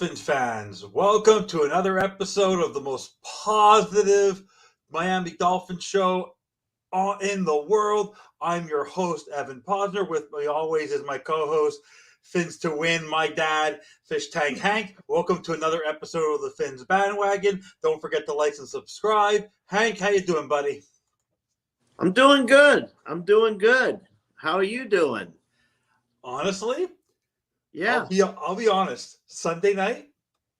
Dolphins fans, welcome to another episode of the most positive Miami Dolphins show in the world. I'm your host, Evan Posner. With me always is my co-host, Fins to Win, my dad, Fish Tank Hank. Welcome to another episode of the Fins Bandwagon. Don't forget to like and subscribe. Hank, how you doing, buddy? I'm doing good. How are you doing? Honestly, Yeah. I'll be honest. Sunday night,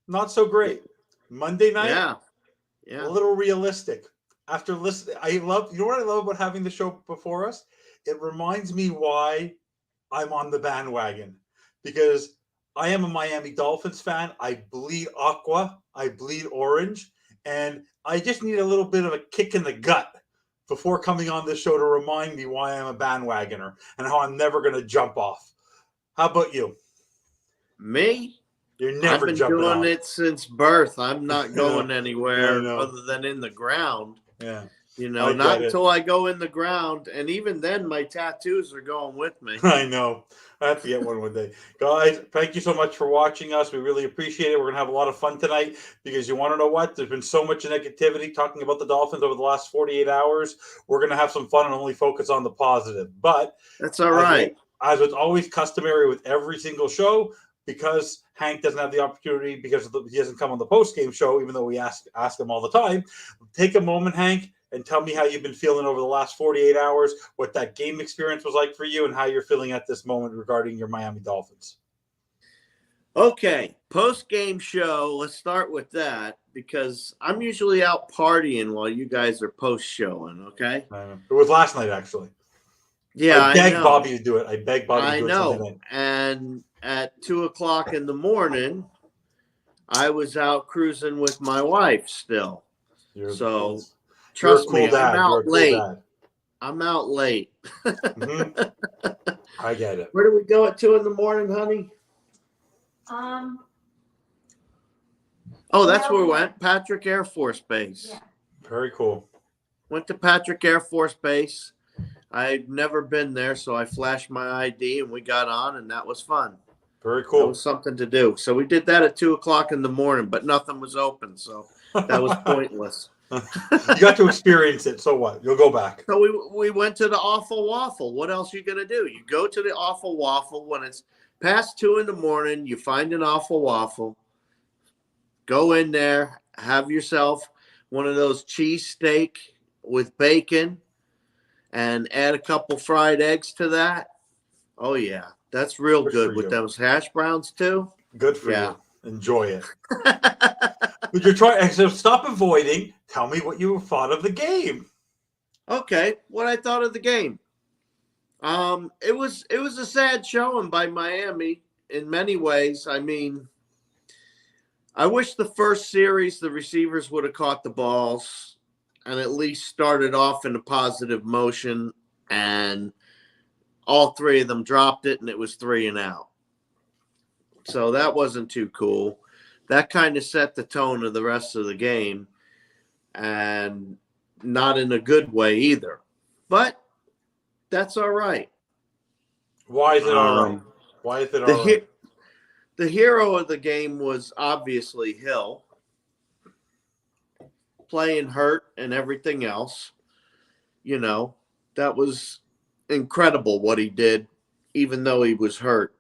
not so great. Monday night, Yeah. a little realistic. After listening, you know what I love about having the show before us? It reminds me why I'm on the bandwagon. Because I am a Miami Dolphins fan. I bleed aqua. I bleed orange. And I just need a little bit of a kick in the gut before coming on this show to remind me why I'm a bandwagoner and how I'm never going to jump off. How about you? Me? You're never I've been jumping doing off. it since birth. I'm not going anywhere other than in the ground. Yeah. Not until I go in the ground. And even then, my tattoos are going with me. I know. I have to get one day. Guys, thank you so much for watching us. We really appreciate it. We're going to have a lot of fun tonight because you want to know what? There's been so much negativity talking about the Dolphins over the last 48 hours. We're going to have some fun and only focus on the positive. But that's all right. As it's always customary with every single show, because Hank doesn't have the opportunity because he doesn't come on the post-game show, even though we ask him all the time. Take a moment, Hank, and tell me how you've been feeling over the last 48 hours, what that game experience was like for you, and how you're feeling at this moment regarding your Miami Dolphins. Okay, post-game show, let's start with that, because I'm usually out partying while you guys are post-showing, okay? It was last night, actually. Yeah, I begged Bobby to do it. I begged Bobby to do it. I know, and at 2:00 in the morning, I was out cruising with my wife still. Trust me, I'm out late. I'm out late. Mm-hmm. I get it. Where do we go at 2 a.m, honey? Oh, that's where we went. Patrick Air Force Base. Yeah. Very cool. Went to Patrick Air Force Base. I'd never been there, so I flashed my ID and we got on, and that was fun. Very cool. That was something to do. So we did that at 2:00 in the morning, but nothing was open, so that was pointless. You got to experience it. So what? You'll go back. So we went to the Awful Waffle. What else are you going to do? You go to the Awful Waffle when it's past 2 a.m. You find an Awful Waffle. Go in there. Have yourself one of those cheesesteak with bacon and add a couple fried eggs to that. Oh, yeah. That's real good with those hash browns, too. Good for you. Enjoy it. But you're trying. So stop avoiding. Tell me what you thought of the game. Okay, what I thought of the game. It was a sad showing by Miami in many ways. I mean, I wish the first series the receivers would have caught the balls and at least started off in a positive motion, and all three of them dropped it, and it was 3 and out. So that wasn't too cool. That kind of set the tone of the rest of the game, and not in a good way either. But that's all right. Why is it all right? Why is it all right? The hero of the game was obviously Hill, playing hurt and everything else. That was incredible what he did, even though he was hurt.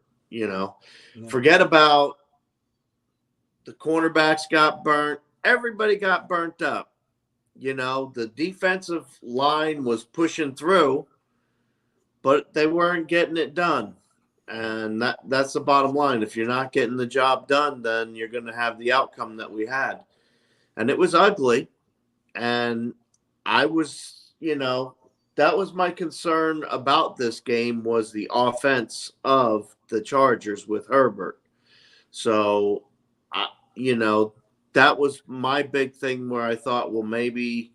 Forget about the cornerbacks got burnt. Everybody got burnt up. The defensive line was pushing through, but they weren't getting it done. And that's the bottom line. If you're not getting the job done, then you're going to have the outcome that we had. And it was ugly. And I was, that was my concern about this game, was the offense of the Chargers with Herbert. So, that was my big thing where I thought, well, maybe,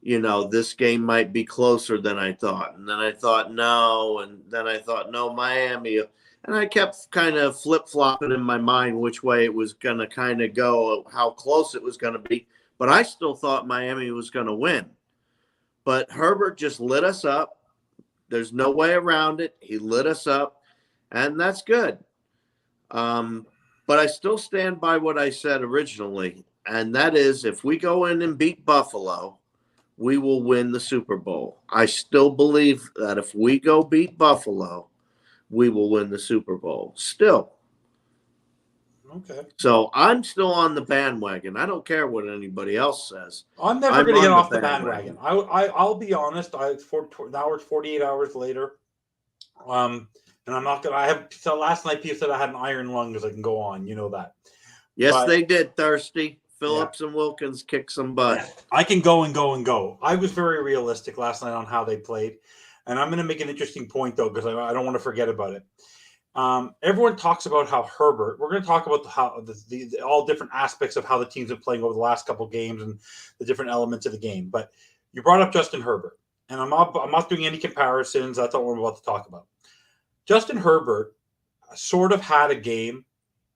this game might be closer than I thought. And then I thought, no. And then I thought, no, Miami. And I kept kind of flip-flopping in my mind which way it was going to kind of go, how close it was going to be. But I still thought Miami was going to win. But Herbert just lit us up. There's no way around it. He lit us up, and that's good. But I still stand by what I said originally, and that is if we go in and beat Buffalo, we will win the Super Bowl. I still believe that if we go beat Buffalo, we will win the Super Bowl. Still. Okay. So I'm still on the bandwagon. I don't care what anybody else says. I'm never going to get off the bandwagon. I'll be honest. Now we're 48 hours later. And I'm not going to. So last night people said I had an iron lung because I can go on. You know that. Yes, they did, Thirsty. Phillips and Wilkins kicked some butt. Yeah, I can go and go and go. I was very realistic last night on how they played. And I'm going to make an interesting point, though, because I don't want to forget about it. Everyone talks about how Herbert. We're going to talk about how the all different aspects of how the teams have playing over the last couple of games and the different elements of the game. But you brought up Justin Herbert, and I'm not doing any comparisons. That's not what we're about to talk about. Justin Herbert sort of had a game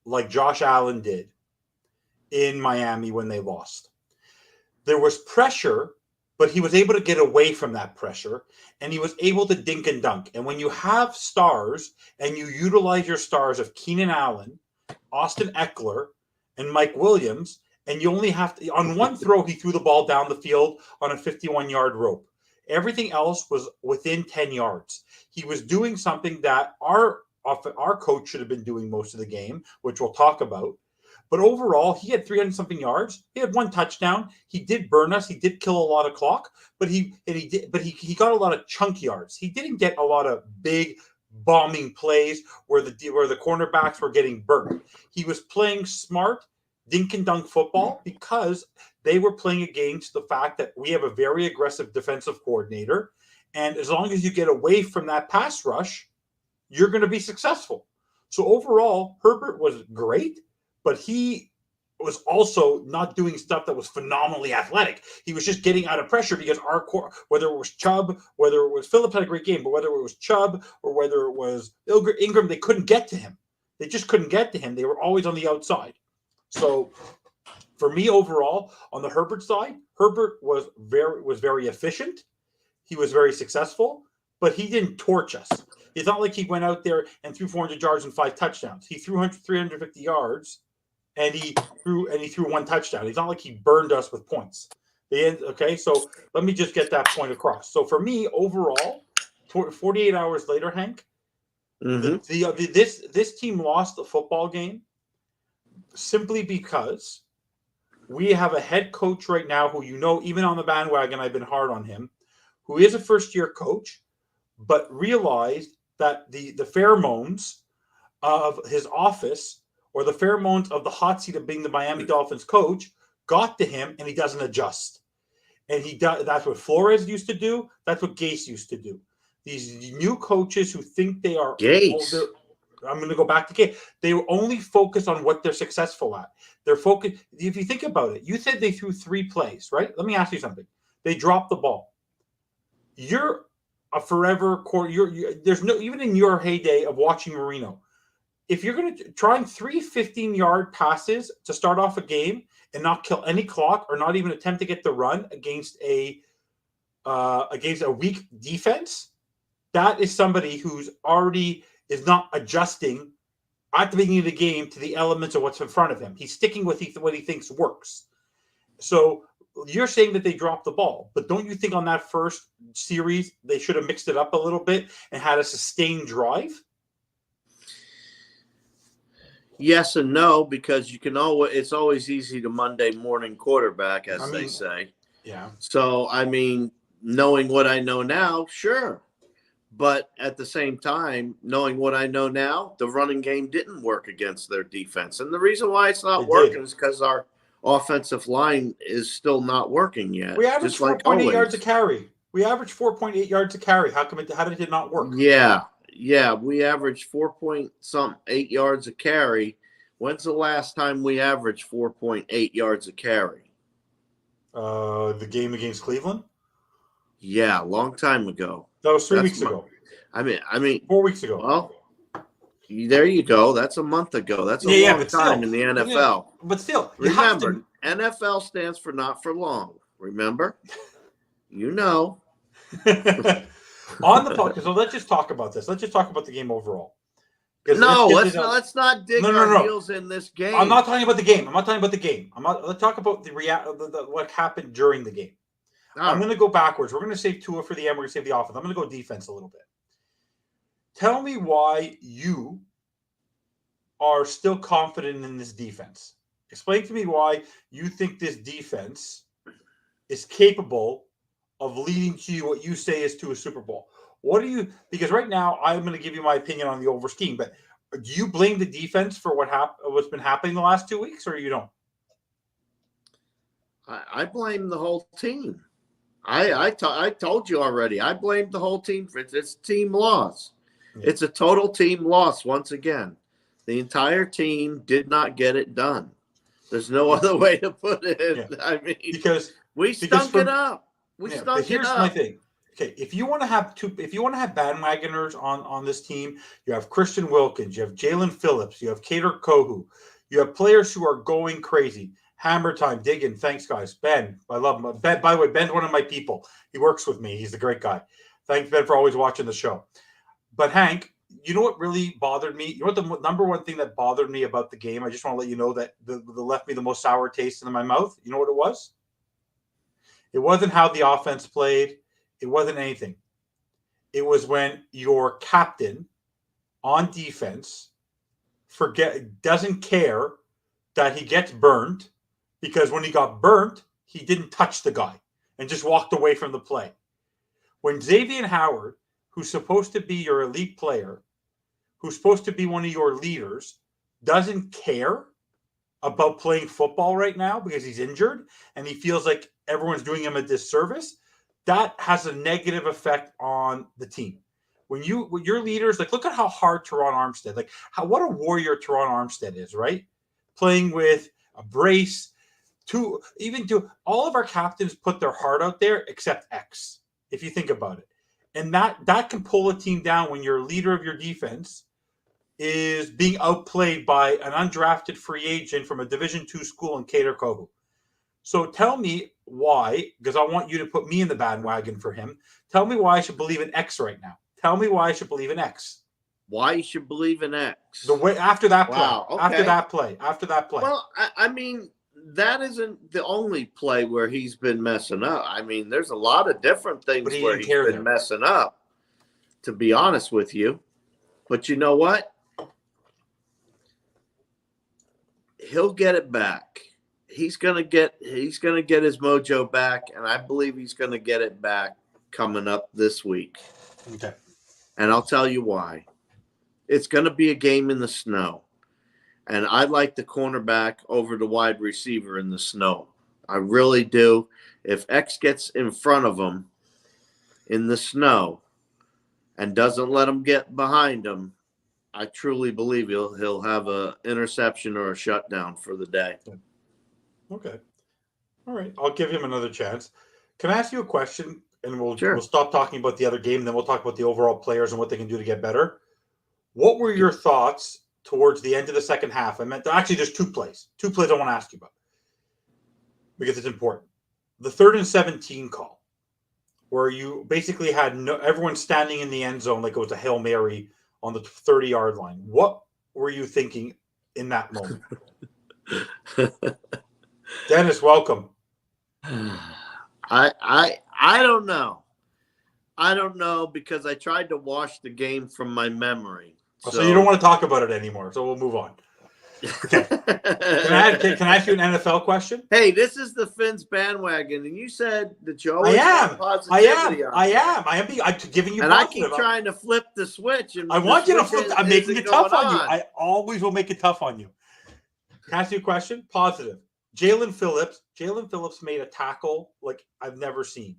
like Josh Allen did in Miami when they lost. There was pressure, but he was able to get away from that pressure, and he was able to dink and dunk. And when you have stars and you utilize your stars of Keenan Allen, Austin Eckler, and Mike Williams, and you only have to, on one throw, he threw the ball down the field on a 51-yard rope. Everything else was within 10 yards. He was doing something that our coach should have been doing most of the game, which we'll talk about. But overall, he had 300-something yards. He had one touchdown. He did burn us. He did kill a lot of clock, but he got a lot of chunk yards. He didn't get a lot of big bombing plays where the cornerbacks were getting burnt. He was playing smart, dink and dunk football because they were playing against the fact that we have a very aggressive defensive coordinator, and as long as you get away from that pass rush, you're going to be successful. So overall, Herbert was great. But he was also not doing stuff that was phenomenally athletic. He was just getting out of pressure because our core, whether it was Chubb, whether it was Phillips had a great game, but whether it was Chubb or whether it was Ingram, they couldn't get to him. They just couldn't get to him. They were always on the outside. So for me overall, on the Herbert side, Herbert was very efficient. He was very successful, but he didn't torch us. It's not like he went out there and threw 400 yards and 5 touchdowns. He threw 350 yards. And he threw one touchdown. It's not like he burned us with points. Okay, so let me just get that point across. So for me, overall, 48 hours later, Hank, this team lost the football game simply because we have a head coach right now who, even on the bandwagon, I've been hard on him, who is a first-year coach, but realized that the pheromones of his office or the pheromones of the hot seat of being the Miami Dolphins coach got to him, and he doesn't adjust. And that's what Flores used to do. That's what Gase used to do. These new coaches who think they are Gase. I'm going to go back to Gase. They only focus on what they're successful at. They're focused. If you think about it, you said they threw 3 plays, right? Let me ask you something. They dropped the ball. You're a forever core. There's no, even in your heyday of watching Marino, if you're going to try 3 15-yard passes to start off a game and not kill any clock or not even attempt to get the run against a weak defense, that is somebody who's already is not adjusting at the beginning of the game to the elements of what's in front of him. He's sticking with what he thinks works. So you're saying that they dropped the ball, but don't you think on that first series they should have mixed it up a little bit and had a sustained drive? Yes and no, because it's always easy to Monday morning quarterback, as they say. Yeah. So, knowing what I know now, sure. But at the same time, knowing what I know now, the running game didn't work against their defense. And the reason why it's not working is because our offensive line is still not working yet. We averaged 4.8 yards a carry. How did it not work? Yeah, we averaged 4.8 yards a carry. When's the last time we averaged 4.8 yards a carry? The game against Cleveland? Yeah, a long time ago. That was 3 weeks ago. 4 weeks ago. Well, there you go. That's a month ago. That's a long time in the NFL. Yeah, but still, remember, NFL stands for not for long. Remember? You know. On the podcast, so let's just talk about this. Let's just talk about the game overall. No, let's not dig our heels in this game. I'm not talking about the game. Let's talk about what happened during the game. I'm going to go backwards. We're going to save Tua for the end. We're going to save the offense. I'm going to go defense a little bit. Tell me why you are still confident in this defense. Explain to me why you think this defense is capable of leading to what you say is to a Super Bowl. Because right now I'm going to give you my opinion on the over scheme, but do you blame the defense for what's been happening the last 2 weeks, or you don't? I blame the whole team. I told you already. I blamed the whole team for it's team loss. Yeah. It's a total team loss once again. The entire team did not get it done. There's no other way to put it. Yeah. I mean, because we stunk it up. Here's my thing. Okay, if you want to have bandwagoners on this team, you have Christian Wilkins, you have Jalen Phillips, you have Cater Kohu, you have players who are going crazy. Hammer time, digging. Thanks, guys. Ben, I love him. Ben, by the way, Ben's one of my people. He works with me. He's a great guy. Thanks, Ben, for always watching the show. But Hank, you know what really bothered me? You know what the number one thing that bothered me about the game? I just want to let you know that the left me the most sour taste in my mouth. You know what it was? It wasn't how the offense played. It wasn't anything. It was when your captain on defense doesn't care that he gets burned, because when he got burnt, he didn't touch the guy and just walked away from the play. When Xavier Howard, who's supposed to be your elite player, who's supposed to be one of your leaders, doesn't care about playing football right now because he's injured and he feels like everyone's doing him a disservice, that has a negative effect on the team. When your leaders, like, look at how hard Teron Armstead, what a warrior Teron Armstead is, right? Playing with a brace, all of our captains put their heart out there except X, if you think about it. And that can pull a team down when your leader of your defense is being outplayed by an undrafted free agent from a Division II school in Cater Kohu. So tell me why, because I want you to put me in the bandwagon for him. Tell me why I should believe in X right now. Tell me why I should believe in X. Why you should believe in X? The way after that play. Wow, okay. After that play. Well, I mean, that isn't the only play where he's been messing up. I mean, there's a lot of different things where he's been messing up, to be honest with you. But you know what? He'll get it back. He's gonna get his mojo back, and I believe he's gonna get it back coming up this week. Okay. And I'll tell you why. It's gonna be a game in the snow. And I like the cornerback over the wide receiver in the snow. I really do. If X gets in front of him in the snow and doesn't let him get behind him, I truly believe he'll have an interception or a shutdown for the day. Okay. All right. I'll give him another chance. Can I ask you a question? And we'll stop talking about the other game, and then we'll talk about the overall players and what they can do to get better. What were your thoughts towards the end of the second half? There's two plays I want to ask you about because it's important. The 3rd and 17 call, where you basically had everyone standing in the end zone like it was a Hail Mary on the 30-yard line. What were you thinking in that moment? Dennis, welcome. I don't know. I don't know because I tried to wash the game from my memory. So you don't want to talk about it anymore. So we'll move on. Okay. Can I ask you an NFL question? Hey, this is the Fins Bandwagon, and you said that you always have positivity. I am. I'm giving you. And I keep trying to flip the switch. And I want you to flip. I'm making it tough on you. I always will make it tough on you. Can I ask you a question? Positive. Jalen Phillips made a tackle like I've never seen.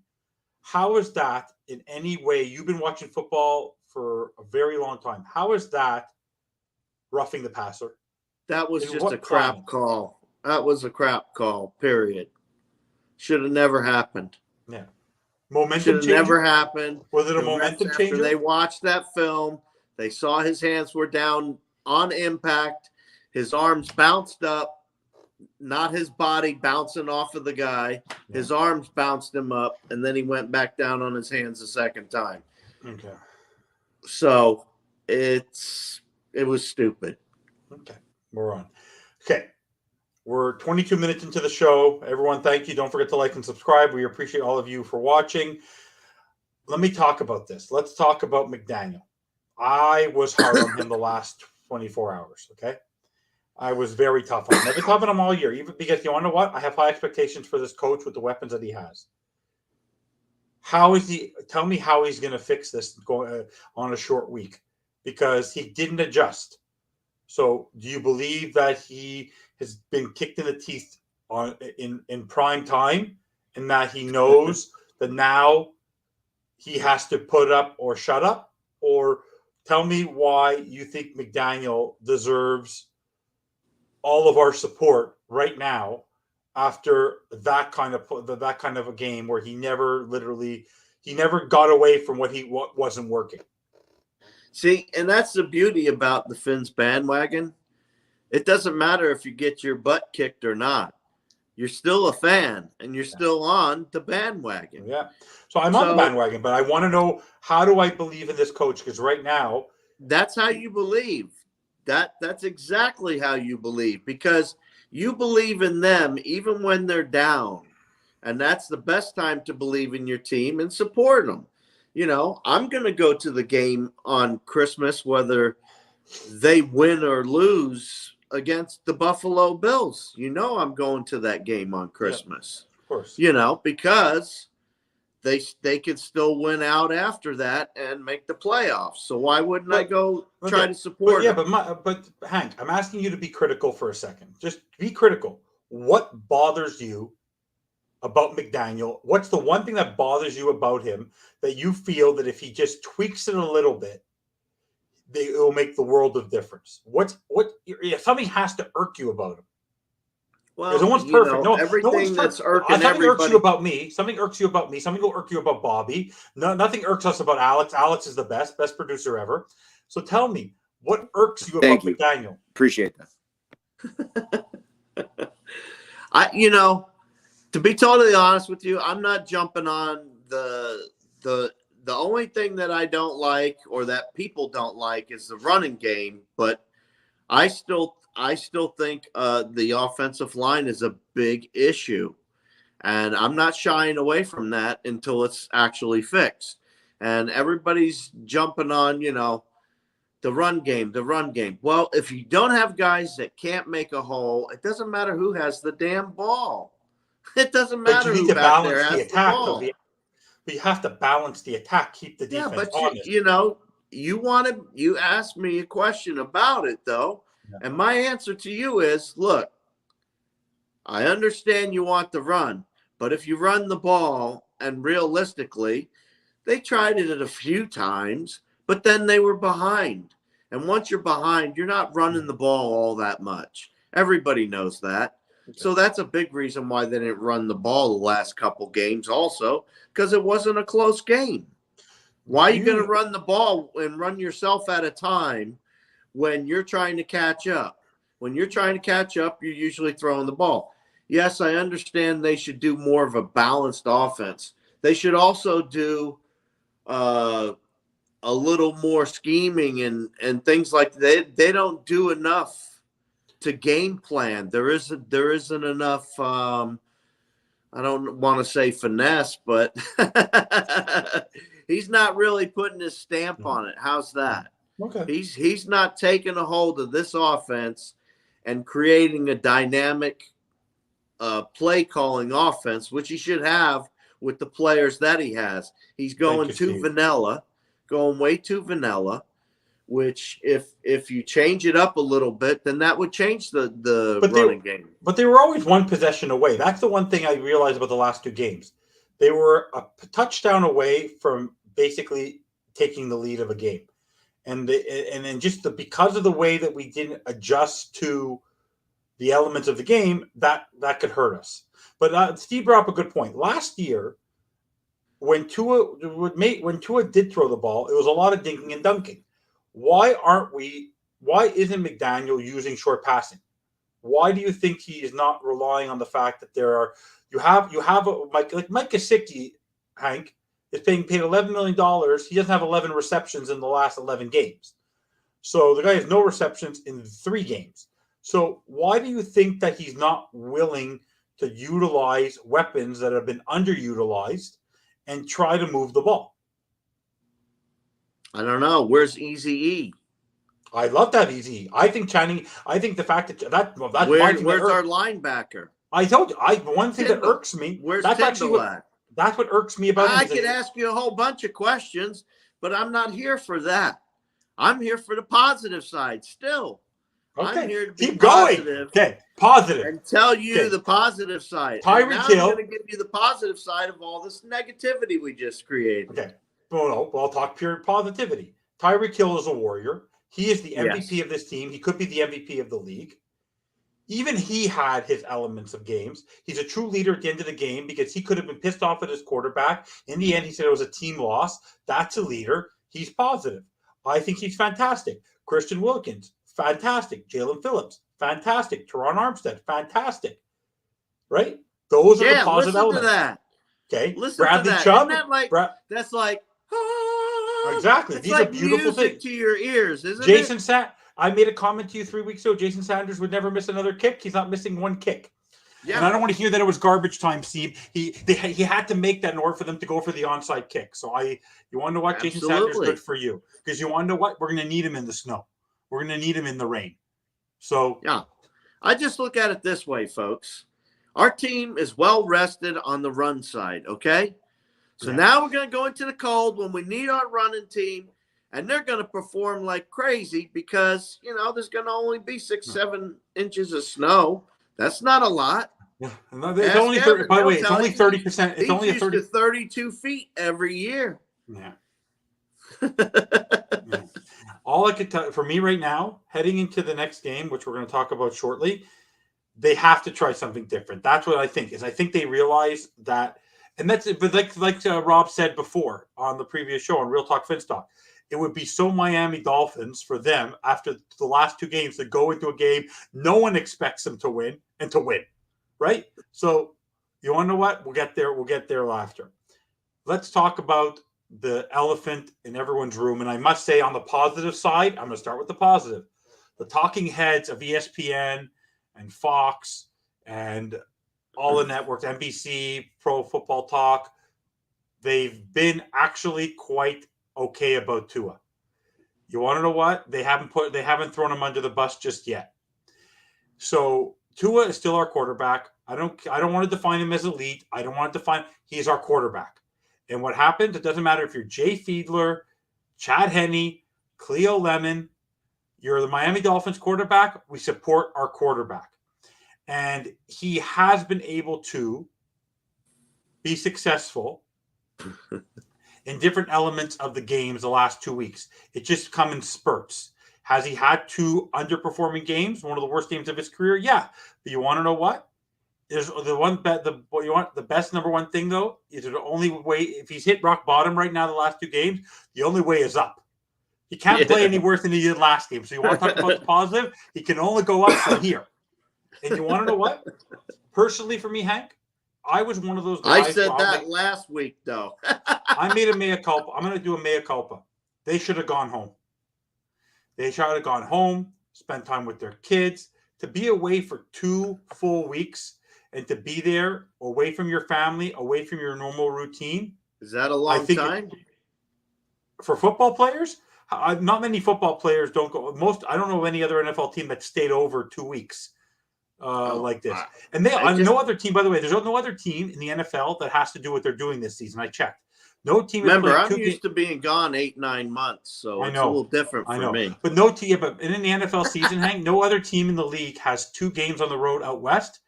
How is that in any way? You've been watching football for a very long time. How is that roughing the passer? That was just a crap call. That was a crap call, period. Should have never happened. Yeah. Momentum should have never happened. Was it a momentum changer? After they watched that film, they saw his hands were down on impact. His arms bounced up. Not his body bouncing off of the guy. Yeah. His arms bounced him up, and then he went back down on his hands a second time. Okay. So it's It was stupid. Okay, we're on. Okay, we're 22 minutes into the show. Everyone, thank you. Don't forget to like and subscribe. We appreciate all of you for watching. Let me talk about this. Let's talk about McDaniel. I was hard on him the last 24 hours, okay? I was very tough on him. I've been tough on him all year, even because you want to know what? I have high expectations for this coach with the weapons that he has. How is he? Tell me how he's going to fix this on a short week, because he didn't adjust. So, do you believe that he has been kicked in the teeth in prime time, and that he knows that now he has to put up or shut up? Or tell me why you think McDaniel deserves all of our support right now after that kind of a game where he never got away from what wasn't working. See, and that's the beauty about the Fins bandwagon. It doesn't matter if you get your butt kicked or not. You're still a fan, and you're still on the bandwagon. Yeah. So I'm on the bandwagon, but I want to know, how do I believe in this coach? Because right now, that's how you believe. That's exactly how you believe, because you believe in them even when they're down. And that's the best time to believe in your team and support them. You know, I'm going to go to the game on Christmas, whether they win or lose against the Buffalo Bills. You know, I'm going to that game on Christmas. Yeah, of course. You know, because they could still win out after that and make the playoffs. So why wouldn't I go try to support them? But Hank, I'm asking you to be critical for a second. Just be critical. What bothers you about McDaniel? What's the one thing that bothers you about him that you feel that if he just tweaks it a little bit, it will make the world of difference? Something has to irk you about him. Well, no one's perfect. Everything that's irking something everybody. Irks you about me. Something irks you about me. Something will irk you about Bobby. No, nothing irks us about Alex. Alex is the best producer ever. So tell me, what irks you about McDaniel? Appreciate that. To be totally honest with you, I'm not jumping on the only thing that I don't like, or that people don't like, is the running game. But I still think the offensive line is a big issue, and I'm not shying away from that until it's actually fixed. And everybody's jumping on, the run game. Well, if you don't have guys that can't make a hole, it doesn't matter who has the damn ball. It doesn't matter who back there has the ball. But you have to balance the attack, keep the defense honest. You asked me a question about it, though. Yeah. And my answer to you is, look, I understand you want the run, but if you run the ball, and realistically, they tried it a few times, but then they were behind. And once you're behind, you're not running the ball all that much. Everybody knows that. Okay. So that's a big reason why they didn't run the ball the last couple games also, because it wasn't a close game. Why are you going to run the ball and run yourself out of time when you're trying to catch up? When you're trying to catch up, you're usually throwing the ball. Yes, I understand they should do more of a balanced offense. They should also do a little more scheming and things like that. They don't do enough to game plan. There isn't enough I don't want to say finesse, but he's not really putting his stamp on it. How's that? Okay. He's not taking a hold of this offense and creating a dynamic play calling offense, which he should have with the players that he has. He's going way too vanilla, which if you change it up a little bit, then that would change the running game. But they were always one possession away. That's the one thing I realized about the last two games. They were a touchdown away from basically taking the lead of a game. And then because of the way that we didn't adjust to the elements of the game, that could hurt us. But Steve brought up a good point. Last year, when Tua did throw the ball, it was a lot of dinking and dunking. Why isn't McDaniel using short passing? Why do you think he is not relying on the fact that you have Mike Gesicki, Hank, is paid $11 million. He doesn't have 11 receptions in the last 11 games. So the guy has no receptions in 3 games. So why do you think that he's not willing to utilize weapons that have been underutilized and try to move the ball? I don't know. Where's Easy E? I love that easy. I think Channing. I think the fact that's one thing Where's that our linebacker? I told you. One thing that Tyndall. irks me. Where's That's Tyndall actually at? that's what irks me about him. I could ask you a whole bunch of questions, but I'm not here for that. I'm here for the positive side still. Okay, I'm here to be keep going. positive. Okay, positive. And tell you the positive side. Tyreek Hill. I'm going to give you the positive side of all this negativity we just created. Okay. Well, I'll talk pure positivity. Tyreek Hill is a warrior. He is the MVP of this team. He could be the MVP of the league. Even he had his elements of games. He's a true leader at the end of the game because he could have been pissed off at his quarterback. In the end, he said it was a team loss. That's a leader. He's positive. I think he's fantastic. Christian Wilkins, fantastic. Jalen Phillips, fantastic. Teron Armstead, fantastic. Right? Those are the positive elements. Listen to that. Okay. Listen Bradley to that. Chubb. Isn't that like, that's like, exactly. It's These like are beautiful music things to your ears, isn't Jason it? I made a comment to you 3 weeks ago. Jason Sanders would never miss another kick. He's not missing one kick. Yeah. And I don't want to hear that it was garbage time, Steve. He had to make that in order for them to go for the onside kick. So you want to know what? Absolutely. Jason Sanders, good for you. Because you want to know what? We're going to need him in the snow. We're going to need him in the rain. So yeah, I just look at it this way, folks. Our team is well rested on the run side, okay? So now we're going to go into the cold when we need our running team, and they're going to perform like crazy because, there's going to only be 6-7 inches of snow. That's not a lot. Yeah, it's only 30, by the way, it's only 30%. It's only 30 to 32 feet every year. Yeah. Yeah. All I could tell for me right now, heading into the next game, which we're going to talk about shortly, they have to try something different. That's what I think. I think they realize that, and that's it. But like Rob said before on the previous show on Real Talk Fins Talk, it would be so Miami Dolphins for them after the last 2 games to go into a game no one expects them to win and to win, right? So you want to know what? We'll get there. We'll get there after. Let's talk about the elephant in everyone's room. And I must say, on the positive side, I'm going to start with the positive. The talking heads of ESPN and Fox and all the networks, NBC, Pro Football Talk, they've been actually quite okay about Tua. You want to know what? They haven't thrown him under the bus just yet. So Tua is still our quarterback. I don't want to define him as elite. I don't want to define he's our quarterback. And what happens, it doesn't matter if you're Jay Fiedler, Chad Henne, Cleo Lemon, you're the Miami Dolphins quarterback, we support our quarterback. And he has been able to be successful in different elements of the games the last 2 weeks. It just come in spurts. Has he had 2 underperforming games, one of the worst games of his career? Yeah. But you want to know what? There's the best number one thing though is the only way, if he's hit rock bottom right now the last 2 games, the only way is up. He can't play any worse than he did last game. So you want to talk about the positive? He can only go up from here. And you want to know what? Personally, for me, Hank, I was one of those guys. I said that last week, though. I made a mea culpa. I'm going to do a mea culpa. They should have gone home. They should have gone home, spent time with their kids. To be away for 2 full weeks and to be there away from your family, away from your normal routine. Is that a long time? For football players? Not many football players don't go. I don't know of any other NFL team that stayed over 2 weeks like this. And no other team, by the way, there's no other team in the NFL that has to do what they're doing this season. I checked. No team. Remember, I'm used to being gone 8-9 months, so it's a little different for me. But no team, but in the NFL season, Hank, no other team in the league has 2 games on the road out west,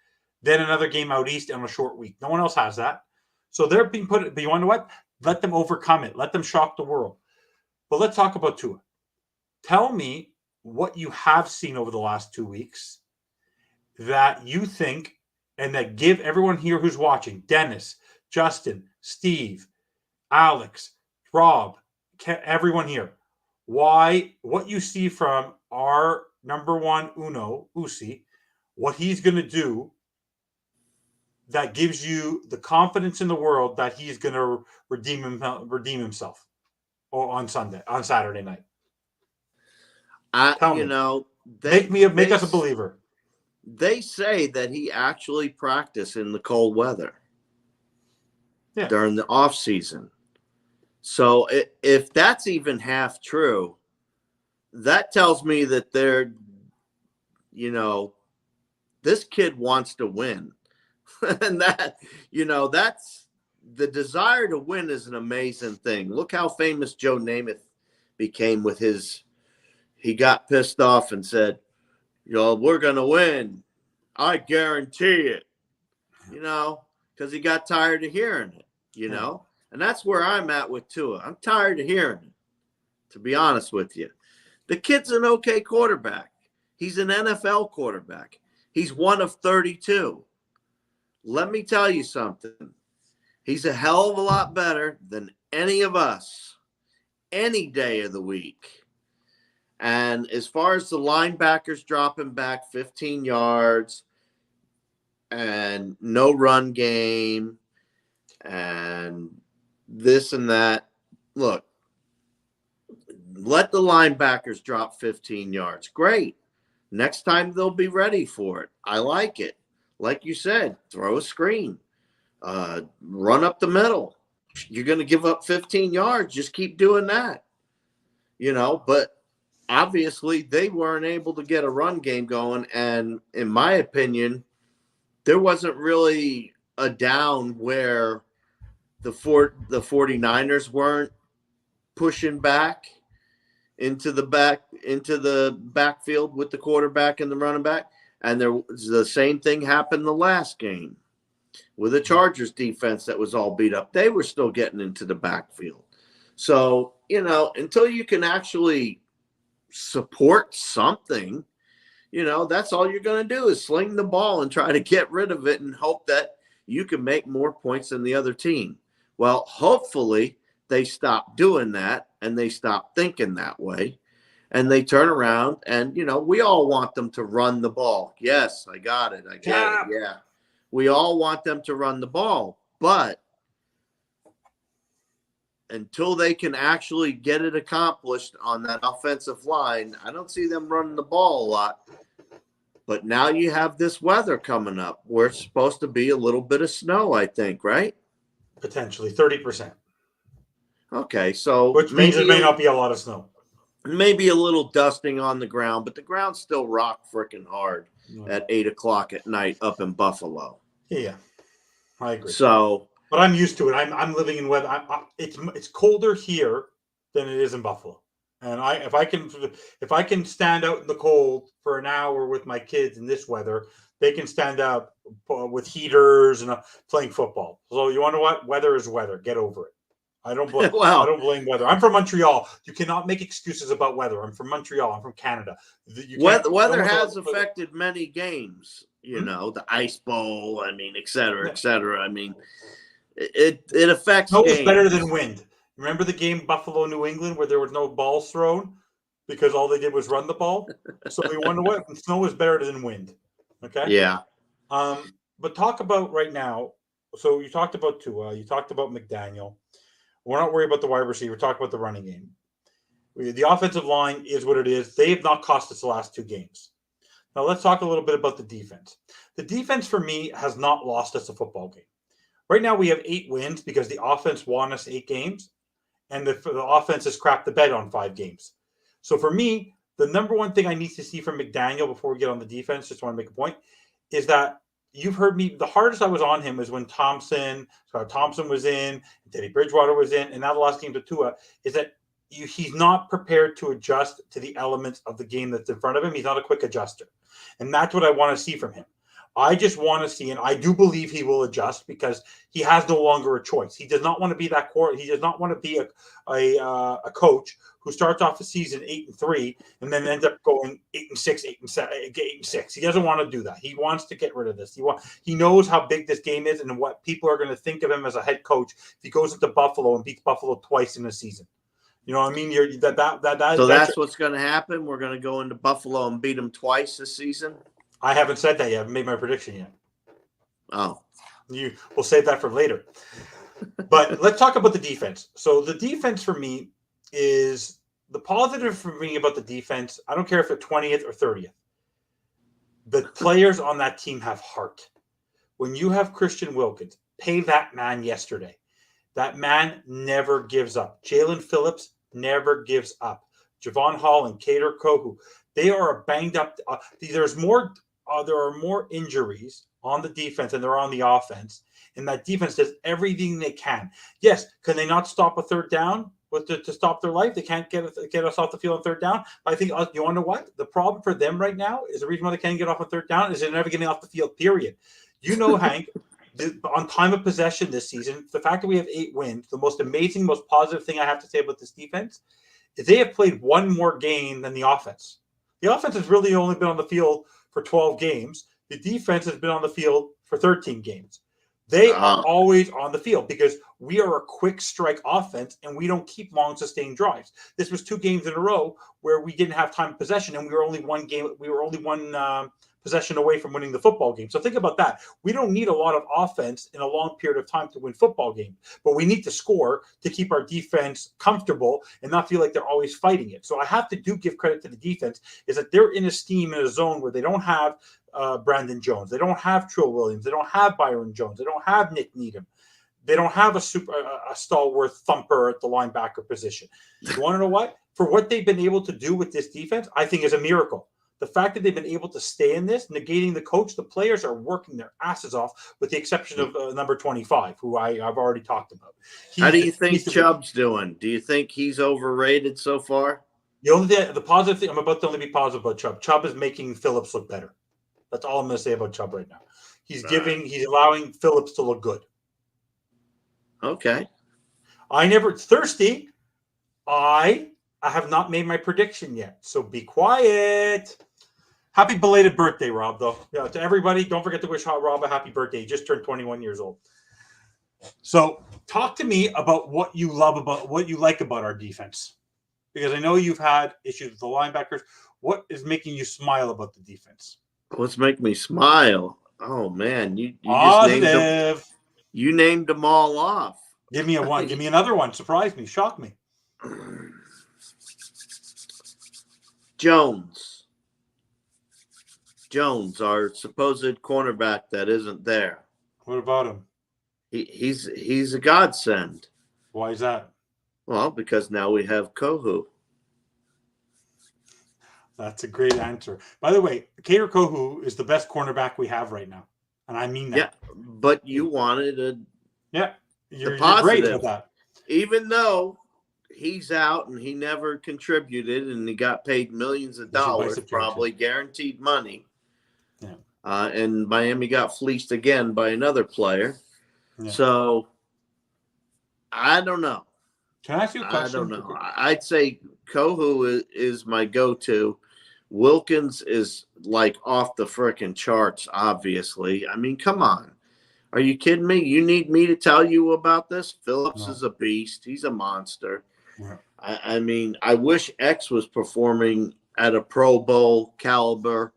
then another game out east on a short week. No one else has that. So they're being put. But you want to know what? Let them overcome it. Let them shock the world. But let's talk about Tua. Tell me what you have seen over the last 2 weeks that you think, and that give everyone here who's watching, Dennis, Justin, Steve, Alex, Rob, everyone here, what you see from our number one Usi, what he's going to do that gives you the confidence in the world that he's going to redeem himself on Saturday night. Tell You me. know, Make us a believer. They say that he actually practiced in the cold weather during the off season. So if that's even half true, that tells me that this kid wants to win. And that's the desire to win is an amazing thing. Look how famous Joe Namath became with he got pissed off and said, we're going to win. I guarantee it, because he got tired of hearing it, and that's where I'm at with Tua. I'm tired of hearing it, to be honest with you. The kid's an okay quarterback. He's an NFL quarterback. He's one of 32. Let me tell you something. He's a hell of a lot better than any of us any day of the week. And as far as the linebackers dropping back 15 yards and no run game and this and that, look, let the linebackers drop 15 yards. Great. Next time they'll be ready for it. I like it. Like you said, throw a screen, run up the middle. You're going to give up 15 yards. Just keep doing that, but obviously they weren't able to get a run game going. And in my opinion, there wasn't really a down where the 49ers weren't pushing back into the backfield with the quarterback and the running back. And the same thing happened the last game with the Chargers defense that was all beat up. They were still getting into the backfield. So, until you can actually support something, that's all you're going to do is sling the ball and try to get rid of it and hope that you can make more points than the other team. Well, hopefully they stop doing that and they stop thinking that way. And they turn around and, we all want them to run the ball. Yes, I got it. I get it. Yeah. We all want them to run the ball. But until they can actually get it accomplished on that offensive line, I don't see them running the ball a lot. But now you have this weather coming up where it's supposed to be a little bit of snow, I think, right? Potentially 30%. Okay, so which means it may not be a lot of snow. Maybe a little dusting on the ground, but the ground still rock freaking hard at 8:00 at night up in Buffalo. Yeah, I agree. So, but I'm used to it. I'm living in weather. It's colder here than it is in Buffalo, and if I can stand out in the cold for an hour with my kids in this weather, they can stand up with heaters and playing football. So you want to know what? Weather is weather. Get over it. I don't blame. I don't blame weather. I'm from Montreal. You cannot make excuses about weather. I'm from Montreal. I'm from Canada. Weather has affected many games. The Ice Bowl. I mean, et cetera, et cetera. I mean, it affects. Snow is better than wind. Remember the game Buffalo, New England, where there was no balls thrown because all they did was run the ball. So you wonder what? Snow is better than wind. Okay. Yeah. But talk about right now. So you talked about Tua. You talked about McDaniel. We're not worried about the wide receiver. We're talking about the running game. The offensive line is what it is. They have not cost us the last two games. Now let's talk a little bit about the defense. The defense for me has not lost us a football game. Right now we have 8 wins because the offense won us 8 games, and the offense has crapped the bed on 5 games. So for me, the number one thing I need to see from McDaniel before we get on the defense, just want to make a point, is that you've heard me. The hardest I was on him is when Thompson was in, Teddy Bridgewater was in, and now the last game to Tua is that he's not prepared to adjust to the elements of the game that's in front of him. He's not a quick adjuster, and that's what I want to see from him. I just want to see, and I do believe he will adjust because he has no longer a choice. He does not want to be that core. He does not want to be a coach who starts off the season 8-3 and then ends up going 8-6, 8-6. He doesn't want to do that. He wants to get rid of this. He knows how big this game is and what people are going to think of him as a head coach if he goes into Buffalo and beats Buffalo twice in a season. You know what I mean? So that's what's going to happen. We're going to go into Buffalo and beat them twice this season. I haven't said that yet. I haven't made my prediction yet. Oh. We'll save that for later. But let's talk about the defense. So the defense for me is the positive for me about the defense, I don't care if they're 20th or 30th. The players on that team have heart. When you have Christian Wilkins, pay that man yesterday. That man never gives up. Jalen Phillips never gives up. Javon Hall and Kader Kohu, they are banged up. There are more injuries on the defense than there are on the offense, and that defense does everything they can. Yes, can they not stop a third down to stop their life? They can't get us off the field on third down. But I think you want to know what the problem for them right now is. The reason why they can't get off on third down is they're never getting off the field. Period. You know, Hank. On time of possession this season, the fact that we have 8 wins, the most amazing, most positive thing I have to say about this defense is they have played one more game than the offense. The offense has really only been on the field for 12 games. The defense has been on the field for 13 games. They are always on the field because we are a quick strike offense and we don't keep long sustained drives. This was 2 games in a row where we didn't have time of possession and we were only one possession away from winning the football game. So think about that. We don't need a lot of offense in a long period of time to win football games, but we need to score to keep our defense comfortable and not feel like they're always fighting it. So I have to give credit to the defense is that they're in a scheme in a zone where they don't have Brandon Jones. They don't have Trill Williams. They don't have Byron Jones. They don't have Nick Needham. They don't have a stalwart thumper at the linebacker position. You want to know what? For what they've been able to do with this defense, I think is a miracle. The fact that they've been able to stay in this, negating the coach, the players are working their asses off, with the exception of number 25, who I've already talked about. How do you think Chubb's doing? Do you think he's overrated so far? The positive thing, I'm about to only be positive about Chubb. Chubb is making Phillips look better. That's all I'm going to say about Chubb right now. He's allowing Phillips to look good. Okay. Thirsty. I have not made my prediction yet, so be quiet. Happy belated birthday, Rob, though. Yeah, to everybody, don't forget to wish Rob a happy birthday. He just turned 21 years old. So talk to me about what you like about our defense. Because I know you've had issues with the linebackers. What is making you smile about the defense? What's making me smile? Oh, man. You Positive. You named them all off. Give me one. Give me another one. Surprise me. Shock me. Jones, our supposed cornerback that isn't there. What about him? He's a godsend. Why is that? Well, because now we have Kohu. That's a great answer. By the way, Kader Kohu is the best cornerback we have right now. And I mean that. Yeah, but you wanted you're great with that. Even though he's out and he never contributed and he got paid millions of dollars, probably guaranteed money. Yeah. And Miami got fleeced again by another player. Yeah. So I don't know. Can I ask you a question? I don't know. I'd say Kohu is my go-to. Wilkins is like off the frickin' charts, obviously. I mean, come on. Are you kidding me? You need me to tell you about this? Phillips is a beast. He's a monster. Yeah. I mean, I wish X was performing at a Pro Bowl caliber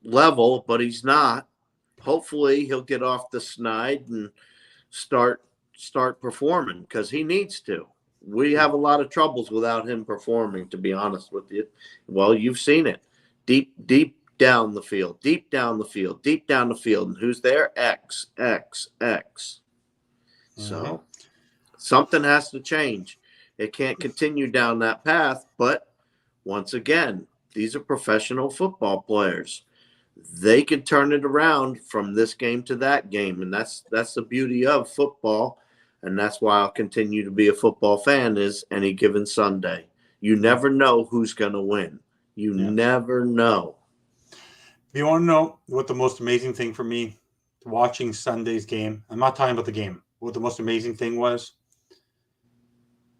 level, but he's not. Hopefully he'll get off the snide and start performing because he needs to. We have a lot of troubles without him performing, to be honest with you. Well, you've seen it. Deep down the field. And who's there? X. So something has to change. It can't continue down that path. But once again, these are professional football players. They can turn it around from this game to that game. And that's the beauty of football. And that's why I'll continue to be a football fan is any given Sunday. You never know who's going to win. You never know. If you want to know what the most amazing thing for me watching Sunday's game, I'm not talking about the game, what the most amazing thing was,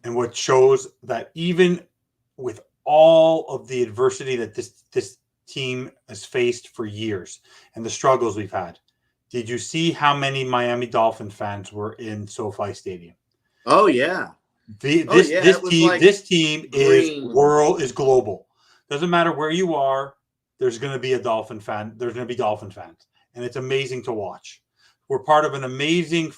and what shows that even with all of the adversity that this team has faced for years and the struggles we've had, did you see how many Miami Dolphin fans were in SoFi Stadium? Oh, yeah. This team is global. Doesn't matter where you are. There's going to be a Dolphin fan. There's going to be Dolphin fans. And it's amazing to watch. We're part of an amazing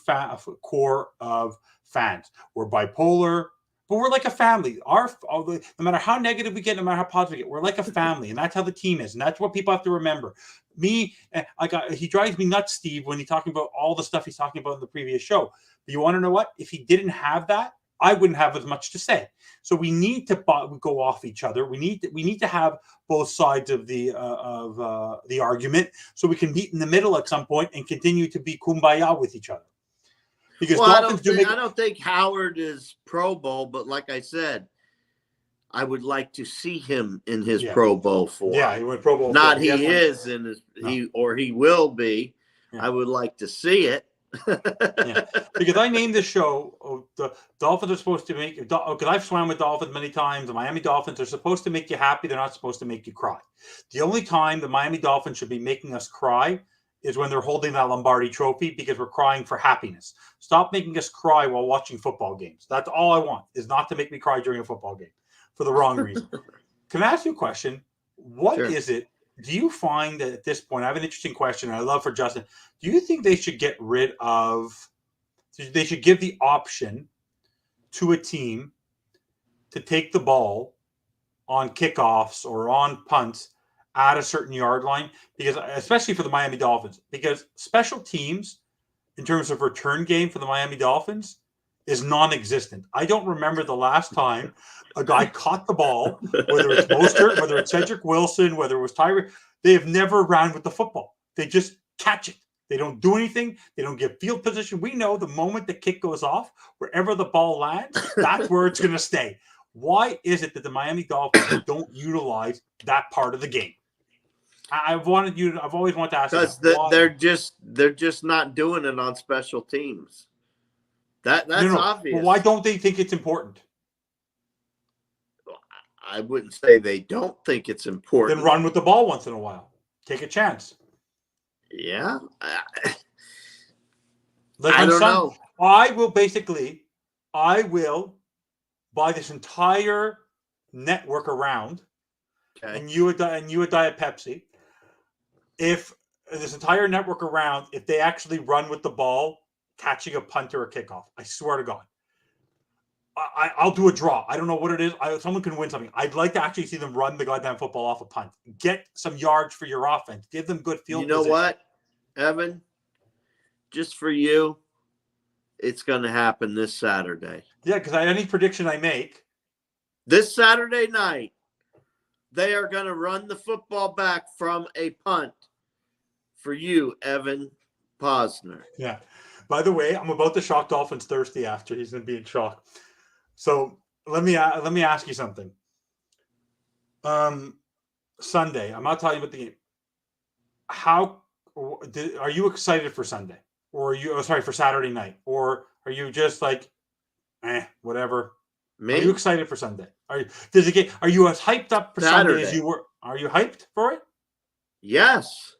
core of fans. We're bipolar. But we're like a family. No matter how negative we get, no matter how positive we get, we're like a family, and that's how the team is, and that's what people have to remember. He drives me nuts, Steve, when he's talking about all the stuff he's talking about in the previous show. But you want to know what? If he didn't have that, I wouldn't have as much to say. So we need to go off each other. We need to have both sides of the argument, so we can meet in the middle at some point and continue to be kumbaya with each other. Because I don't think Howard is Pro Bowl, but like I said, I would like to see him in his Pro Bowl form. Yeah, he went Pro Bowl. Not form. He is in his he will be. Yeah. I would like to see it. Yeah. Because I named this show, the Dolphins are supposed to make, because I've swam with Dolphins many times. The Miami Dolphins are supposed to make you happy. They're not supposed to make you cry. The only time the Miami Dolphins should be making us cry is when they're holding that Lombardi trophy, because we're crying for happiness. Stop making us cry while watching football games. That's all I want, is not to make me cry during a football game for the wrong reason. Can I ask you a question? What is it? Do you find that at this point, I have an interesting question, and I love for Justin. Do you think they should give the option to a team to take the ball on kickoffs or on punts at a certain yard line? Because especially for the Miami Dolphins, because special teams in terms of return game for the Miami Dolphins is non-existent. I don't remember the last time a guy caught the ball, whether it's Mostert, whether it's Cedric Wilson, whether it was Tyreek. They have never ran with the football. They just catch it. They don't do anything. They don't get field position. We know the moment the kick goes off, wherever the ball lands, that's where it's going to stay. Why is it that the Miami Dolphins don't utilize that part of the game? I've always wanted to ask you. Because they're just not doing it on special teams. That's obvious. But why don't they think it's important? I wouldn't say they don't think it's important. Then run with the ball once in a while. Take a chance. Yeah. I don't know. I will buy this entire network around, and you a Diet Pepsi. If this entire network around, if they actually run with the ball, catching a punt or a kickoff, I swear to God. I'll do a draw. I don't know what it is. Someone can win something. I'd like to actually see them run the goddamn football off a punt. Get some yards for your offense. Give them good field position. You know what, Evan? Just for you, it's going to happen this Saturday. Yeah, because any prediction I make. This Saturday night, they are going to run the football back from a punt for you, Evan Posner. Yeah. By the way, I'm about to shock Dolphins Thursday after. He's going to be in shock. So let me ask you something. Sunday, I'm not talking about the game. Are you excited for Sunday, or for Saturday night, or are you just like, whatever? Me? Are you excited for Sunday? Are you as hyped up for Saturday. Sunday as you were? Are you hyped for it? Yes.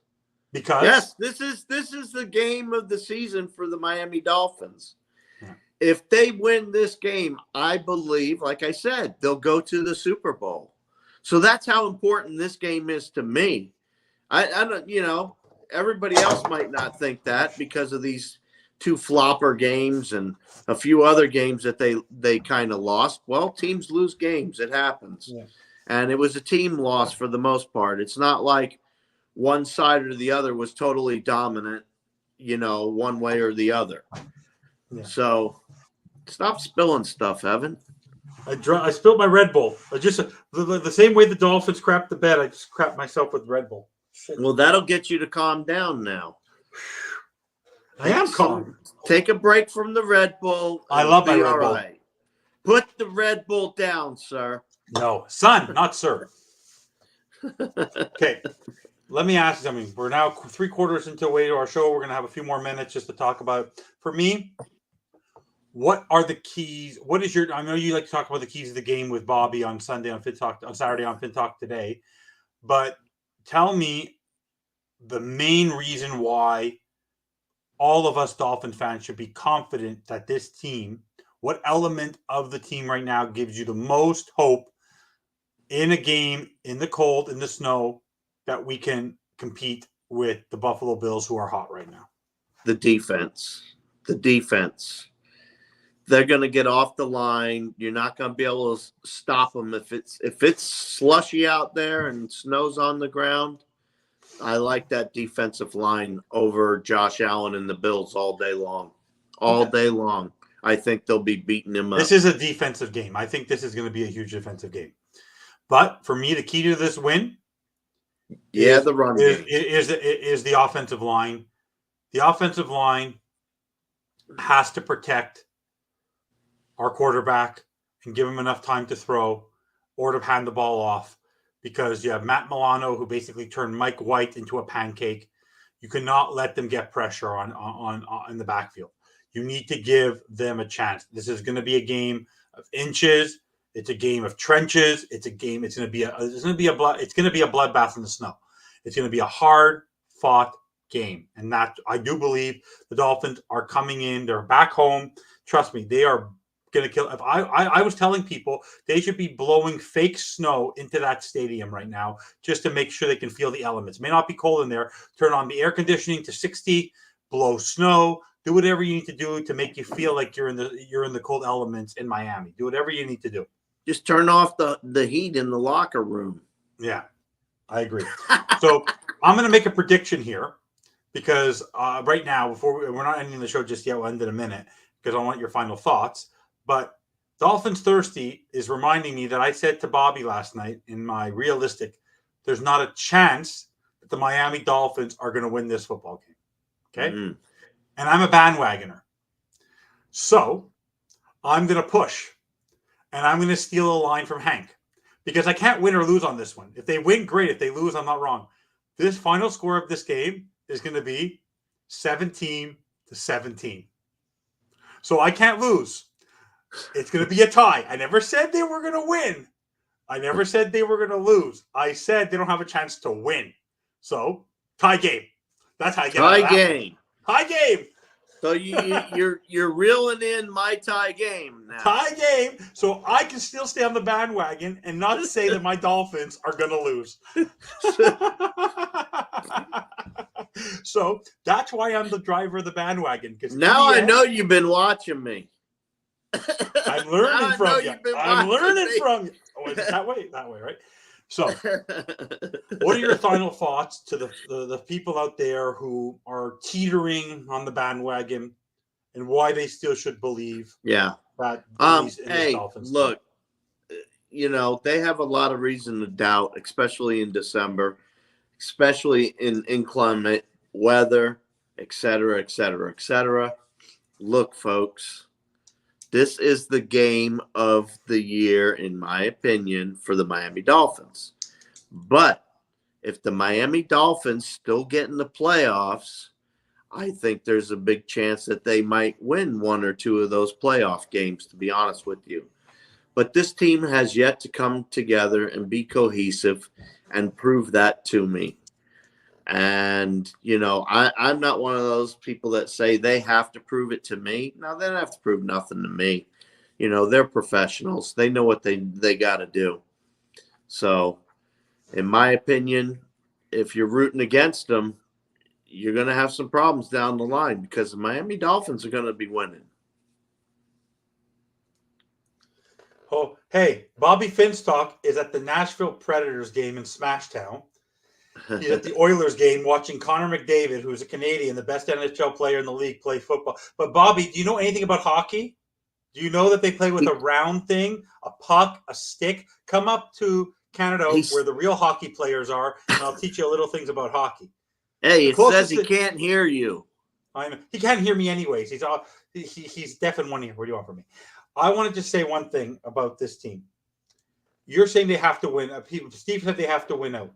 Because this is the game of the season for the Miami Dolphins. Yeah. If they win this game, I believe, like I said, they'll go to the Super Bowl. So that's how important this game is to me. I don't, everybody else might not think that because of these two flopper games and a few other games that they kind of lost. Well, teams lose games. It happens. Yeah. And it was a team loss for the most part. It's not like one side or the other was totally dominant, one way or the other. Yeah. So stop spilling stuff, Evan. I spilled my Red Bull. The same way the Dolphins crapped the bed, I just crapped myself with Red Bull. Shit. Well, that'll get you to calm down now. I am calm. Take a break from the Red Bull. I love my Red Bull. Right. Put the Red Bull down, sir. No, son, not sir. Okay. Let me ask you something. We're now 3/4 into the way to our show. We're going to have a few more minutes just to talk about. For me, what are the keys? What is I know you like to talk about the keys of the game with Bobby on Sunday on Saturday on Fin Talk Today, but tell me the main reason why all of us Dolphin fans should be confident that this team, what element of the team right now gives you the most hope in a game, in the cold, in the snow, that we can compete with the Buffalo Bills, who are hot right now? The defense. they're going to get off the line. You're not going to be able to stop them if it's slushy out there and snow's on the ground. I like that defensive line over Josh Allen and the Bills all day long. All day long. I think they'll be beating him up. This is a defensive game. I think this is going to be a huge defensive game. But for me, the key to this win the run game is the offensive line. The offensive line has to protect our quarterback and give him enough time to throw or to hand the ball off, because you have Matt Milano, who basically turned Mike White into a pancake. You cannot let them get pressure on in the backfield. You need to give them a chance. This is going to be a game of inches. It's a game of trenches. It's a game. It's going to be a bloodbath in the snow. It's going to be a hard fought game, and that I do believe the Dolphins are coming in. They're back home. Trust me, they are going to kill. If I was telling people they should be blowing fake snow into that stadium right now just to make sure they can feel the elements. It may not be cold in there. Turn on the air conditioning to 60. Blow snow. Do whatever you need to do to make you feel like you're in the cold elements in Miami. Do whatever you need to do. Just turn off the heat in the locker room. Yeah, I agree. So I'm going to make a prediction here, because right now, before we're not ending the show just yet, we'll end in a minute because I want your final thoughts. But Dolphins Thirsty is reminding me that I said to Bobby last night in my realistic, there's not a chance that the Miami Dolphins are going to win this football game. Okay? Mm-hmm. And I'm a bandwagoner. So I'm going to push. And I'm going to steal a line from Hank, because I can't win or lose on this one. If they win, great. If they lose, I'm not wrong. This final score of this game is going to be 17-17. So I can't lose. It's going to be a tie. I never said they were going to win. I never said they were going to lose. I said they don't have a chance to win. So tie game. That's how I get tie game. Tie game. So you're reeling in my tie game now. Tie game, so I can still stay on the bandwagon and not say that my Dolphins are going to lose. So that's why I'm the driver of the bandwagon. Because now I know you've been watching me. I'm learning from you. I'm learning from you. Oh, is it that way? That way, right? So, what are your final thoughts to the people out there who are teetering on the bandwagon, and why they still should believe? Yeah. That hey, look, they have a lot of reason to doubt, especially in December, especially in inclement weather, et cetera, et cetera, et cetera. Look, folks. This is the game of the year, in my opinion, for the Miami Dolphins. But if the Miami Dolphins still get in the playoffs, I think there's a big chance that they might win one or two of those playoff games, to be honest with you. But this team has yet to come together and be cohesive and prove that to me. And, I'm not one of those people that say they have to prove it to me. No, they don't have to prove nothing to me. They're professionals. They know what they got to do. So, in my opinion, if you're rooting against them, you're going to have some problems down the line, because the Miami Dolphins are going to be winning. Oh, hey, Bobby Finstock is at the Nashville Predators game in Smashtown. He's at the Oilers game watching Connor McDavid, who's a Canadian, the best NHL player in the league, play football. But, Bobby, do you know anything about hockey? Do you know that they play with a round thing, a puck, a stick? Come up to Canada where the real hockey players are, and I'll teach you little things about hockey. Hey, it says he can't hear you. I know. He can't hear me anyways. He's deaf in one ear. What do you want from me? I wanted to say one thing about this team. You're saying they have to win. Steve said they have to win out.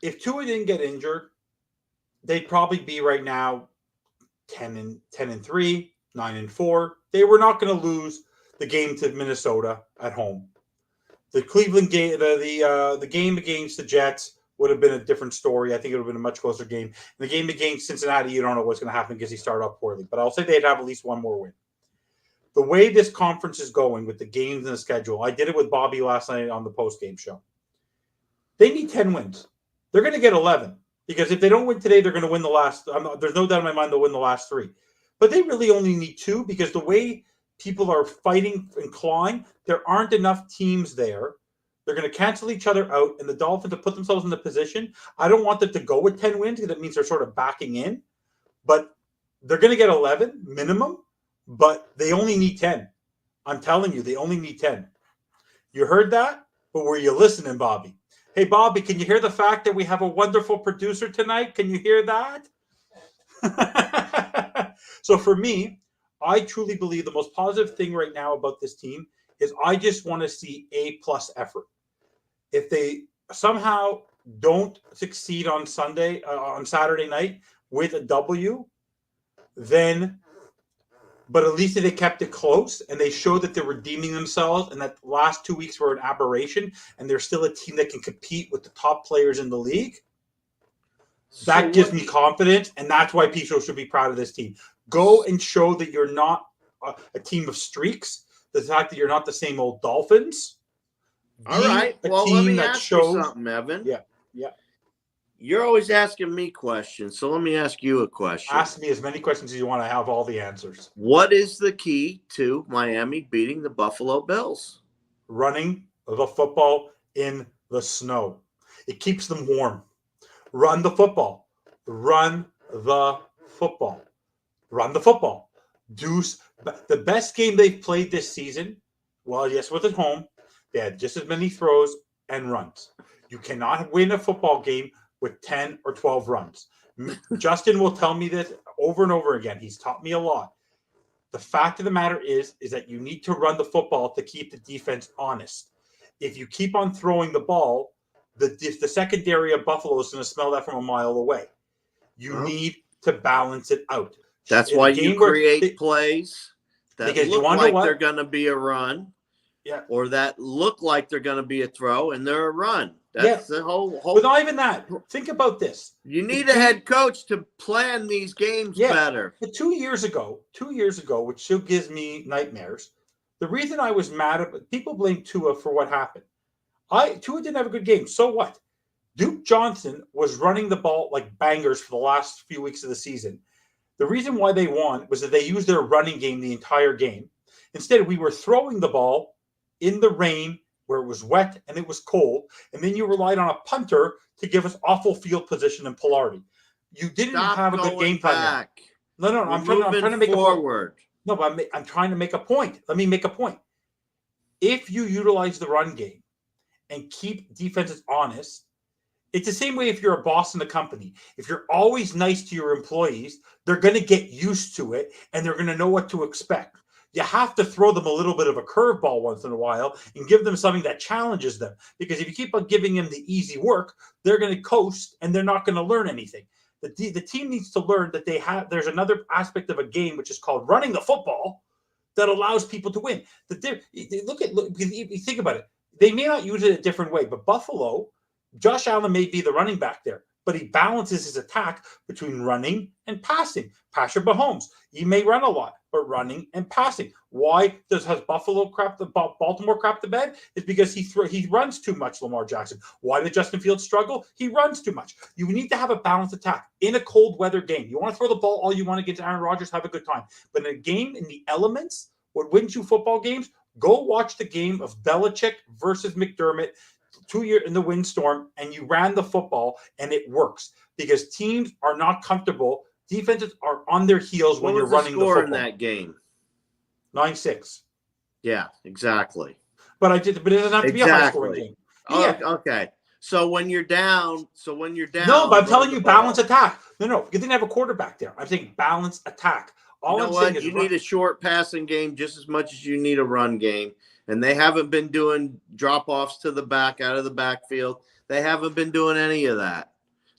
If Tua didn't get injured, they'd probably be right now 10-3, 9-4. They were not going to lose the game to Minnesota at home. The Cleveland game, the game against the Jets would have been a different story. I think it would have been a much closer game. The game against Cincinnati, you don't know what's going to happen because he started off poorly. But I'll say they'd have at least one more win. The way this conference is going with the games and the schedule, I did it with Bobby last night on the post-game show. They need 10 wins. They're going to get 11, because if they don't win today, they're going to win the last. There's no doubt in my mind they'll win the last 3. but they really only need 2 because the way people are fighting and clawing, there aren't enough teams there. They're going to cancel each other out, and the Dolphins have put themselves in the position. I don't want them to go with 10 wins because that means they're sort of backing in, but they're going to get 11 minimum, but they only need 10. I'm telling you, they only need 10. You heard that? But were you listening, Bobby? Hey, Bobby, can you hear the fact that we have a wonderful producer tonight? Can you hear that? So for me, I truly believe the most positive thing right now about this team is I just want to see A-plus effort. If they somehow don't succeed on Saturday night with a W, then, but at least they kept it close and they showed that they're redeeming themselves and that the last 2 weeks were an aberration and they're still a team that can compete with the top players in the league. That gives me confidence, and that's why people should be proud of this team. Go and show that you're not a team of streaks, the fact that you're not the same old Dolphins. All right. Well, let me ask you something, Evan. Yeah. You're always asking me questions, so let me ask you a question. Ask me as many questions as you want. I have all the answers. What is the key to Miami beating the Buffalo Bills? Running the football in the snow. It keeps them warm. Run the football. Run the football. Run the football. The best game they've played this season, well, yes, was at home. They had just as many throws and runs. You cannot win a football game with 10 or 12 runs. Justin will tell me this over and over again. He's taught me a lot. The fact of the matter is that you need to run the football to keep the defense honest. If you keep on throwing the ball, the secondary of Buffalo is going to smell that from a mile away. You need to balance it out. That's why you create plays that look like they're going to be a run, or that look like they're going to be a throw, and they're a run. That's the whole. But not even that. Think about this. You need a head coach to plan these games better. But 2 years ago, which still gives me nightmares, the reason I was mad at people blame Tua for what happened. Tua didn't have a good game. So what? Duke Johnson was running the ball like bangers for the last few weeks of the season. The reason why they won was that they used their running game the entire game. Instead, we were throwing the ball in the rain where it was wet and it was cold, and then you relied on a punter to give us awful field position and polarity. You didn't have a good game plan. No, I'm trying to make forward. No, but I'm trying to make a point. Let me make a point. If you utilize the run game and keep defenses honest, it's the same way if you're a boss in the company. If you're always nice to your employees, they're going to get used to it and they're going to know what to expect. You have to throw them a little bit of a curveball once in a while and give them something that challenges them. Because if you keep on giving them the easy work, they're going to coast and they're not going to learn anything. The team needs to learn that there's another aspect of a game which is called running the football that allows people to win. You think about it. They may not use it a different way, but Buffalo, Josh Allen may be the running back there, but he balances his attack between running and passing. Patrick Mahomes, he may run a lot, but running and passing. Why has Baltimore crap the bed? It's because he runs too much, Lamar Jackson. Why did Justin Fields struggle? He runs too much. You need to have a balanced attack in a cold weather game. You want to throw the ball all you want against Aaron Rodgers, have a good time. But in a game in the elements, what wins you football games, go watch the game of Belichick versus McDermott 2 years in the windstorm, and you ran the football, and it works because teams are not comfortable. Defenses are on their heels when you're running the football. In that game? 9-6. Yeah, exactly. But it doesn't have to be a high-scoring game. Oh, okay. So when you're down. No, but I'm telling you, balance attack. No, you didn't have a quarterback there. I'm saying balance attack. You need a short passing game just as much as you need a run game. And they haven't been doing drop-offs to the back, out of the backfield. They haven't been doing any of that.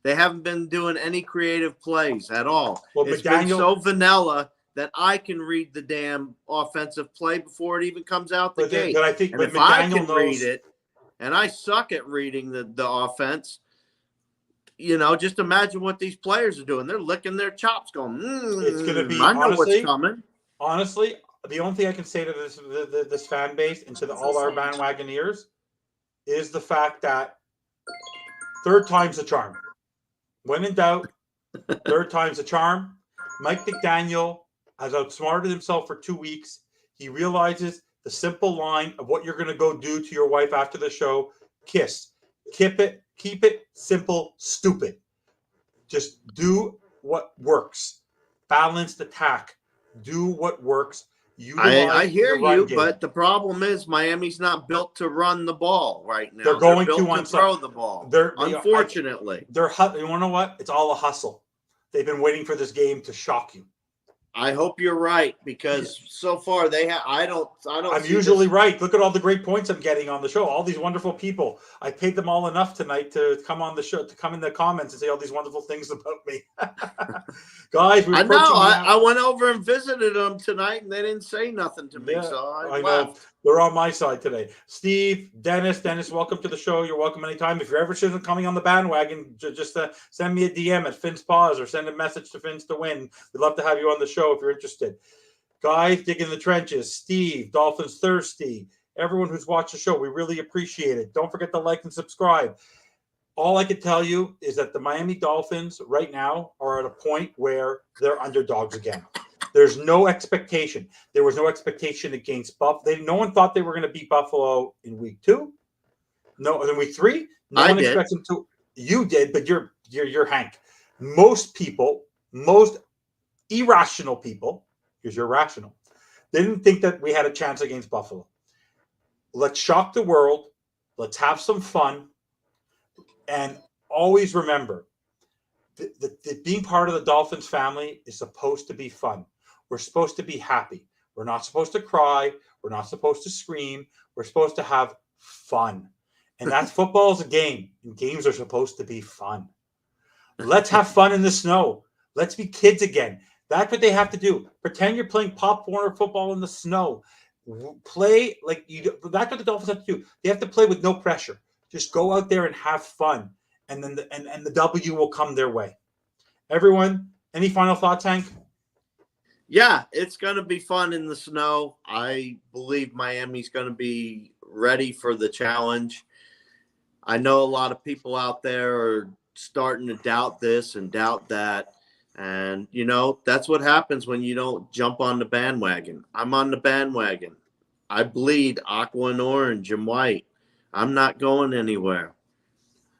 They haven't been doing any creative plays at all. Well, it's been so vanilla that I can read the damn offensive play before it even comes out the gate. But I think if I can read it, and I suck at reading the offense, just imagine what these players are doing. They're licking their chops going, it's going to be, I know what's coming. Honestly, the only thing I can say to this fan base and to all our bandwagoneers is the fact that third time's a charm. When in doubt, third time's a charm. Mike McDaniel has outsmarted himself for 2 weeks. He realizes the simple line of what you're going to go do to your wife after the show: kiss. Keep it simple, stupid. Just do what works. Balanced attack. Do what works. I Utilize hear the run you, game. but the problem is Miami's not built to run the ball right now. They're going built to throw the ball. Unfortunately, you want to know what? It's all a hustle. They've been waiting for this game to shock you. I hope you're right, because so far they have. I don't. I'm usually right. Look at all the great points I'm getting on the show. All these wonderful people. I paid them all enough tonight to come on the show, to come in the comments and say all these wonderful things about me. Guys, I know. I went over and visited them tonight, and they didn't say nothing to me. So I left. Know. They're on my side today. Steve, Dennis, welcome to the show. You're welcome anytime. If you're ever coming on the bandwagon, just send me a DM at Fins Pause or send a message to Fins to Win. We'd love to have you on the show if you're interested. Guys, dig in the trenches. Steve, Dolphins Thirsty, everyone who's watched the show, we really appreciate it. Don't forget to like and subscribe. All I can tell you is that the Miami Dolphins right now are at a point where they're underdogs again. There's no expectation. There was no expectation against Buffalo. No one thought they were going to beat Buffalo in week 2. No, in week 3. No one expects them to. You did, but you're Hank. Most people, most irrational people, because you're rational, didn't think that we had a chance against Buffalo. Let's shock the world. Let's have some fun. And always remember, the being part of the Dolphins family is supposed to be fun. We're supposed to be happy. We're not supposed to cry. We're not supposed to scream. We're supposed to have fun. And that's football is a game. And games are supposed to be fun. Let's have fun in the snow. Let's be kids again. That's what they have to do. Pretend you're playing Pop Warner football in the snow. Play like you. That's what the Dolphins have to do. They have to play with no pressure. Just go out there and have fun. And then the W will come their way. Everyone, any final thoughts, Hank? Yeah, it's going to be fun in the snow. I believe Miami's going to be ready for the challenge. I know a lot of people out there are starting to doubt this and doubt that. And, that's what happens when you don't jump on the bandwagon. I'm on the bandwagon. I bleed aqua and orange and white. I'm not going anywhere.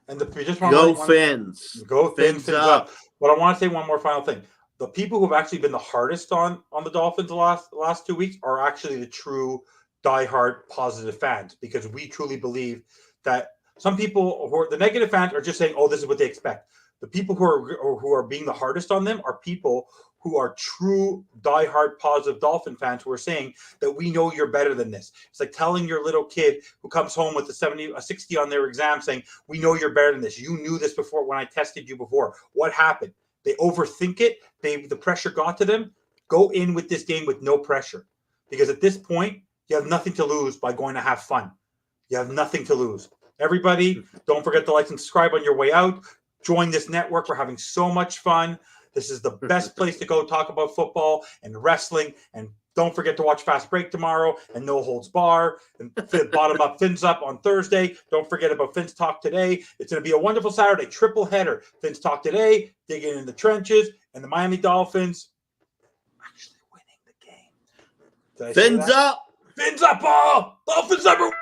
And go Fins. Go Fins up. But I want to say one more final thing. The people who have actually been the hardest on the Dolphins the last 2 weeks are actually the true diehard positive fans, because we truly believe that some people who are the negative fans are just saying, oh, this is what they expect. The people who are being the hardest on them are people who are true diehard positive Dolphin fans who are saying that we know you're better than this. It's like telling your little kid who comes home with a 60 on their exam saying, we know you're better than this. You knew this before when I tested you before. What happened? They overthink it. The pressure got to them. Go in with this game with no pressure, because at this point, you have nothing to lose by going to have fun. You have nothing to lose. Everybody, don't forget to like and subscribe on your way out. Join this network. We're having so much fun. This is the best place to go talk about football and wrestling. And don't forget to watch Fast Break tomorrow and No Holds Bar and Bottom Up Fins Up on Thursday. Don't forget about Fins Talk today. It's going to be a wonderful Saturday, triple header. Fins Talk today, digging in the trenches, and the Miami Dolphins actually winning the game. Fins up. Fins up all. Dolphins number 1.